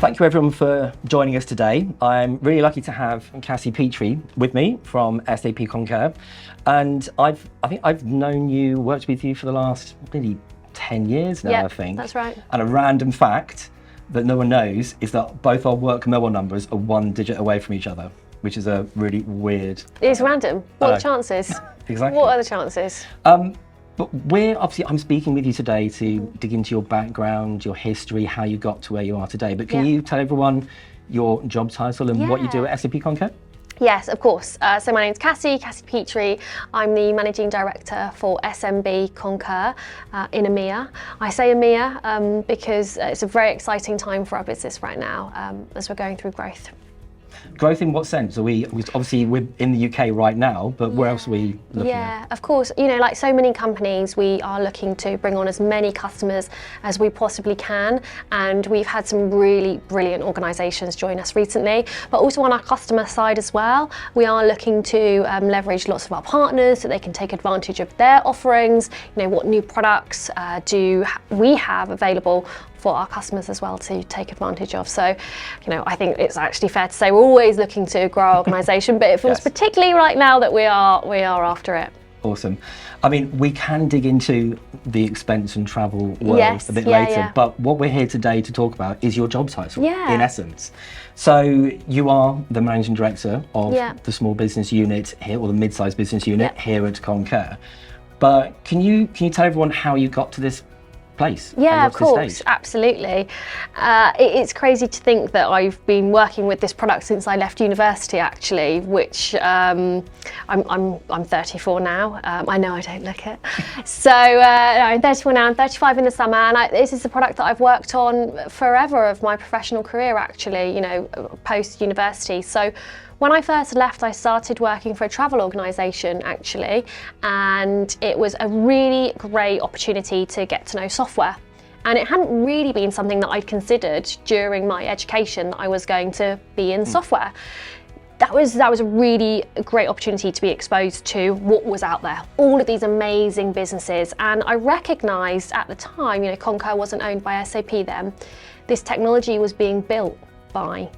thank you everyone for joining us today. I'm really lucky to have Cassie Petrie with me from SAP Concur. And I think I've known you, worked with you for the last maybe 10 years now, I think. That's right. And a random fact that no one knows is that both our work mobile numbers are 1 digit away from each other, which is a really weird... It's random. What are the chances? Exactly. What are the chances? But I'm speaking with you today to dig into your background, your history, how you got to where you are today. But can you tell everyone your job title and what you do at SAP Concur? Yes, of course. So my name's Cassie Petrie. I'm the Managing Director for SMB Concur in EMEA. I say EMEA because it's a very exciting time for our business right now as we're going through growth. Growth in what sense? We're in the UK right now, but where else are we looking at? Yeah, of course. You know, like so many companies, we are looking to bring on as many customers as we possibly can. And we've had some really brilliant organisations join us recently, but also on our customer side as well. We are looking to leverage lots of our partners so they can take advantage of their offerings. You know, what new products do we have available for our customers as well to take advantage of. So, you know, I think it's actually fair to say we're always looking to grow our organisation, but it feels particularly right now that we are after it. Awesome. I mean, we can dig into the expense and travel world a bit later, but what we're here today to talk about is your job title, in essence. So you are the Managing Director of the small business unit here, or the mid-sized business unit here at Concur. But can you tell everyone how you got to this place? Yeah, of course, absolutely. It's crazy to think that I've been working with this product since I left university, actually, which I'm 34 now. I know I don't look it. So I'm 34 now, I'm 35 in the summer, and this is a product that I've worked on forever of my professional career, actually, you know, post-university. So when I first left, I started working for a travel organisation, actually, and it was a really great opportunity to get to know software. And it hadn't really been something that I'd considered during my education that I was going to be in software. That was a really great opportunity to be exposed to what was out there, all of these amazing businesses. And I recognised at the time, you know, Concur wasn't owned by SAP then. This technology was being built by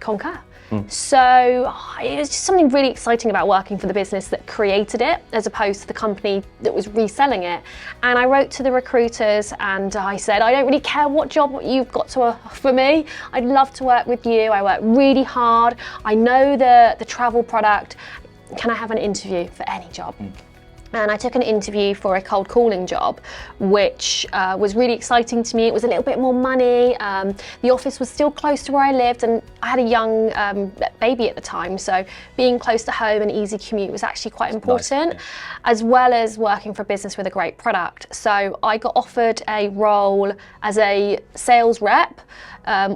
Concur. So it was just something really exciting about working for the business that created it as opposed to the company that was reselling it. And I wrote to the recruiters and I said, I don't really care what job you've got to offer me. I'd love to work with you. I work really hard. I know the travel product. Can I have an interview for any job? And I took an interview for a cold calling job, which was really exciting to me. It was a little bit more money. The office was still close to where I lived, and I had a young baby at the time. So being close to home and easy commute was actually quite important, as well as working for a business with a great product. So I got offered a role as a sales rep,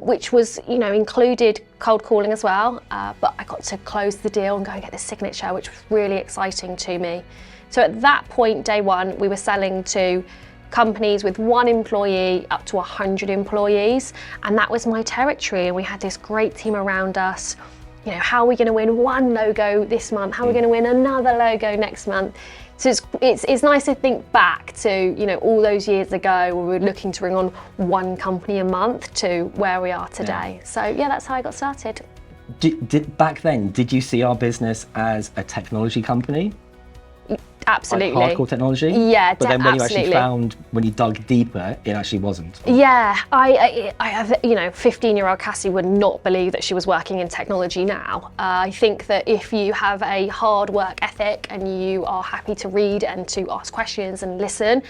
which was, you know, included cold calling as well. But I got to close the deal and go and get the signature, which was really exciting to me. So at that point, day one, we were selling to companies with 1 employee up to 100 employees. And that was my territory. And we had this great team around us. You know, how are we going to win 1 logo this month? How are we going to win another logo next month? So it's nice to think back to, you know, all those years ago when we were looking to bring on 1 company a month to where we are today. So yeah, that's how I got started. Back then, did you see our business as a technology company? Absolutely. Like hardcore technology? Yeah, but then when you actually found, when you dug deeper, it actually wasn't. Yeah, I have, you know, 15-year-old Cassie would not believe that she was working in technology now. I think that if you have a hard work ethic and you are happy to read and to ask questions and listen,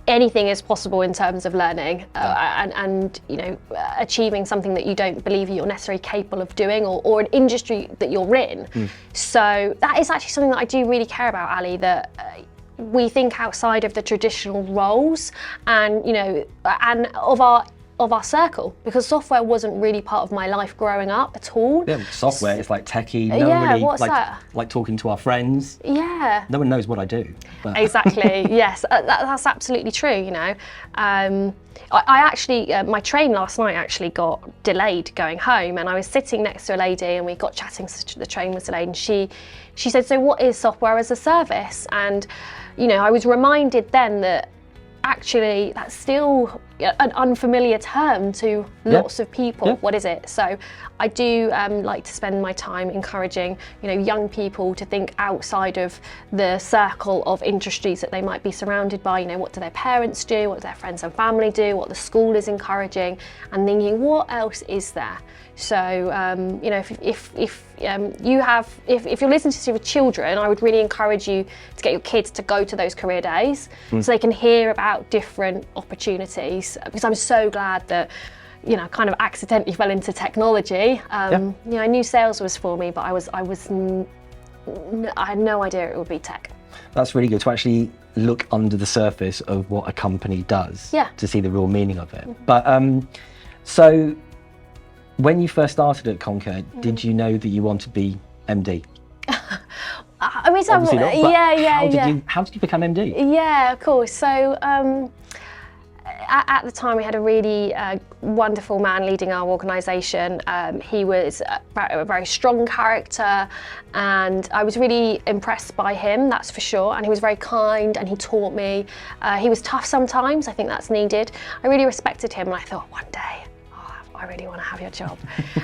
anything is possible in terms of learning and you know, achieving something that you don't believe you're necessarily capable of doing, or an industry that you're in. So that is actually something that I do really care about, Ali, that we think outside of the traditional roles and, you know, and of our circle, because software wasn't really part of my life growing up at all. Yeah, software is like techie. No one really what's that? Like talking to our friends. Yeah. No one knows what I do. But. Exactly. Yes, that's absolutely true. You know, I actually my train last night actually got delayed going home, and I was sitting next to a lady, and we got chatting. So the train was delayed, and she said, "So what is software as a service?" And you know, I was reminded then that actually that's still an unfamiliar term to lots of people. What is it? So I do like to spend my time encouraging, young people to think outside of the circle of industries that they might be surrounded by. What do their parents do? What do their friends and family do? What the school is encouraging, and thinking, what else is there? So, if you're listening to your children, I would really encourage you to get your kids to go to those career days so they can hear about different opportunities. Because I'm so glad that, kind of accidentally fell into technology. I knew sales was for me, but I had no idea it would be tech. That's really good to actually look under the surface of what a company does to see the real meaning of it. But so when you first started at Concur, did you know that you wanted to be MD? I mean, obviously not, but how did you become MD? Yeah, of course. So at the time, we had a really wonderful man leading our organisation. He was a very strong character, and I was really impressed by him, that's for sure. And he was very kind, and he taught me. He was tough sometimes. I think that's needed. I really respected him, and I thought, one day, I really want to have your job.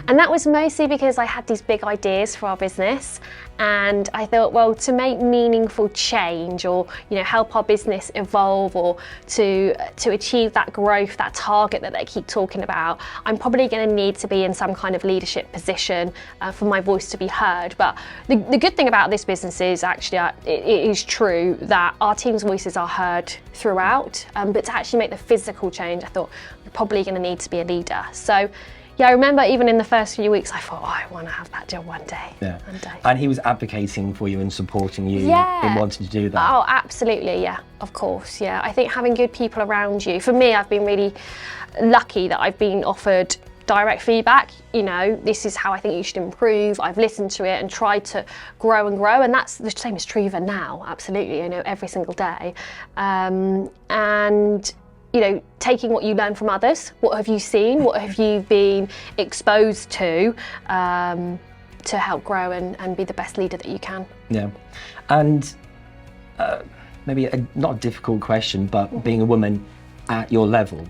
And that was mostly because I had these big ideas for our business, and I thought, well, to make meaningful change, or help our business evolve, or to achieve that growth, that target that they keep talking about, I'm probably going to need to be in some kind of leadership position for my voice to be heard. But the good thing about this business is actually it is true that our team's voices are heard throughout, but to actually make the physical change, I thought we're probably going to need to be a leader. So I remember even in the first few weeks, I thought, I want to have that job one day. Yeah. One day. And he was advocating for you and supporting you in wanting to do that. Oh, absolutely, yeah, of course, yeah. I think having good people around you, for me, I've been really lucky that I've been offered direct feedback. This is how I think you should improve. I've listened to it and tried to grow, and that's the same is true even now, absolutely, every single day. And taking what you learn from others. What have you seen? What have you been exposed to help grow and be the best leader that you can? Yeah. And maybe not a difficult question, but being a woman at your level,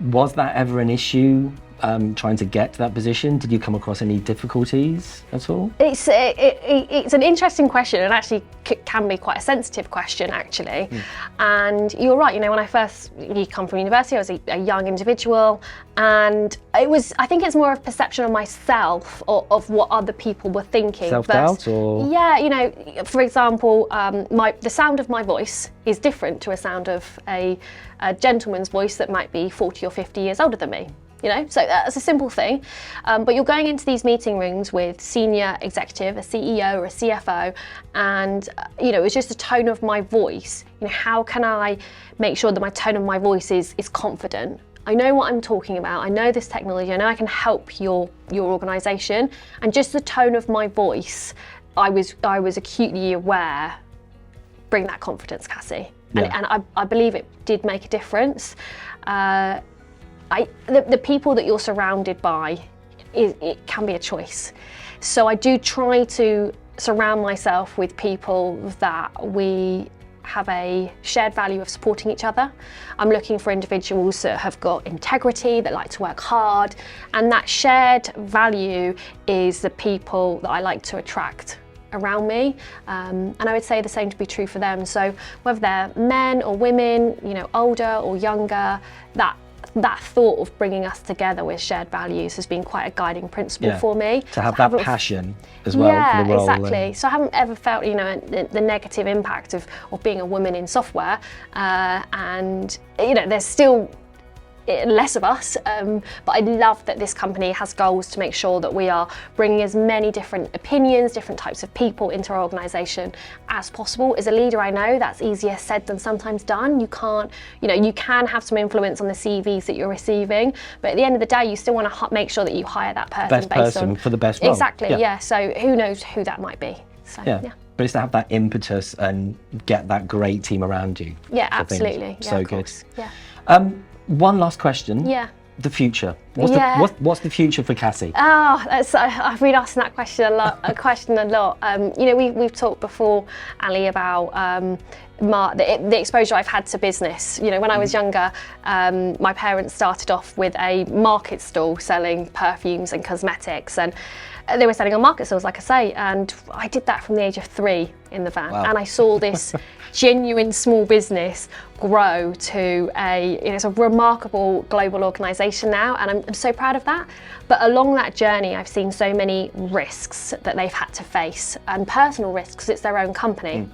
was that ever an issue? Trying to get to that position? Did you come across any difficulties at all? It's an interesting question, and actually can be quite a sensitive question, actually. And you're right, when I first come from university, I was a young individual, and I think it's more of perception of myself, or of what other people were thinking. Self-doubt, or? Yeah, for example, the sound of my voice is different to a sound of a gentleman's voice that might be 40 or 50 years older than me. So that's a simple thing. But you're going into these meeting rooms with senior executive, a CEO or a CFO, and it's just the tone of my voice. How can I make sure that my tone of my voice is confident? I know what I'm talking about. I know this technology. I know I can help your organisation. And just the tone of my voice, I was acutely aware. Bring that confidence, Cassie. Yeah. And I believe it did make a difference. The people that you're surrounded by, it can be a choice. So I do try to surround myself with people that we have a shared value of supporting each other. I'm looking for individuals that have got integrity, that like to work hard, and that shared value is the people that I like to attract around me, and I would say the same to be true for them. So whether they're men or women, older or younger, that thought of bringing us together with shared values has been quite a guiding principle for me. To have that passion as well for the role. Yeah, exactly. So I haven't ever felt, the negative impact of being a woman in software, and there's still less of us, but I love that this company has goals to make sure that we are bringing as many different opinions, different types of people into our organisation as possible. As a leader, I know that's easier said than sometimes done. You can't, you can have some influence on the CVs that you're receiving, but at the end of the day, you still want to make sure that you hire that person best person for the best role. Exactly, yeah. So who knows who that might be. So, yeah. But it's to have that impetus and get that great team around you. Yeah, absolutely. So good. Yeah. One last question. Yeah. The future. What's the future for Cassie? Oh, I've been asking that question a lot. You know, we've talked before, Ali, about the exposure I've had to business. You know, when I was younger, my parents started off with a market stall selling perfumes and cosmetics, and they were selling on market stalls, like I say, and I did that from the age of 3 in the van. Wow. And I saw this genuine small business grow to it's a remarkable global organisation now, and I'm so proud of that. But along that journey, I've seen so many risks that they've had to face, and personal risks, because it's their own company.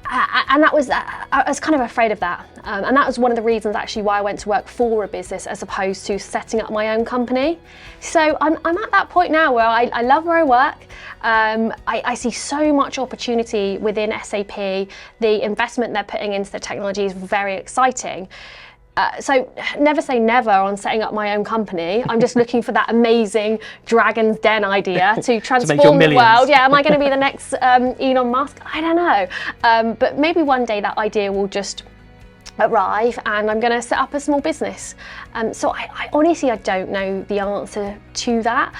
And that was, I was kind of afraid of that. And that was one of the reasons actually why I went to work for a business as opposed to setting up my own company. So I'm at that point now where I love where I work. I see so much opportunity within SAP. The investment they're putting into the technology is very exciting. So never say never on setting up my own company. I'm just looking for that amazing Dragon's Den idea to transform the world. Yeah, am I going to be the next Elon Musk? I don't know. But maybe one day that idea will just arrive and I'm going to set up a small business. So I honestly, I don't know the answer to that.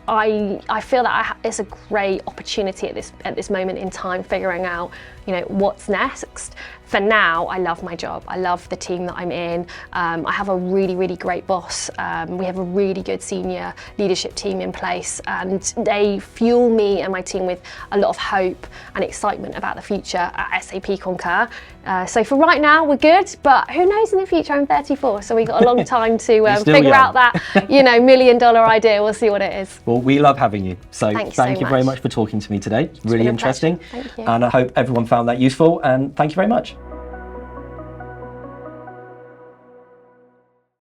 I feel that it's a great opportunity at this moment in time, figuring out, you know, what's next. For now, I love my job. I love the team that I'm in. I have a really, really great boss. We have a really good senior leadership team in place, and they fuel me and my team with a lot of hope and excitement about the future at SAP Concur. So for right now, we're good, but who knows in the future? I'm 34, so we've got a long time to figure out that, you know, $1 million idea. We'll see what it is. Well, we love having you. So thank you very much for talking to me today. It's really interesting. Thank you. And I hope everyone found that useful, and thank you very much.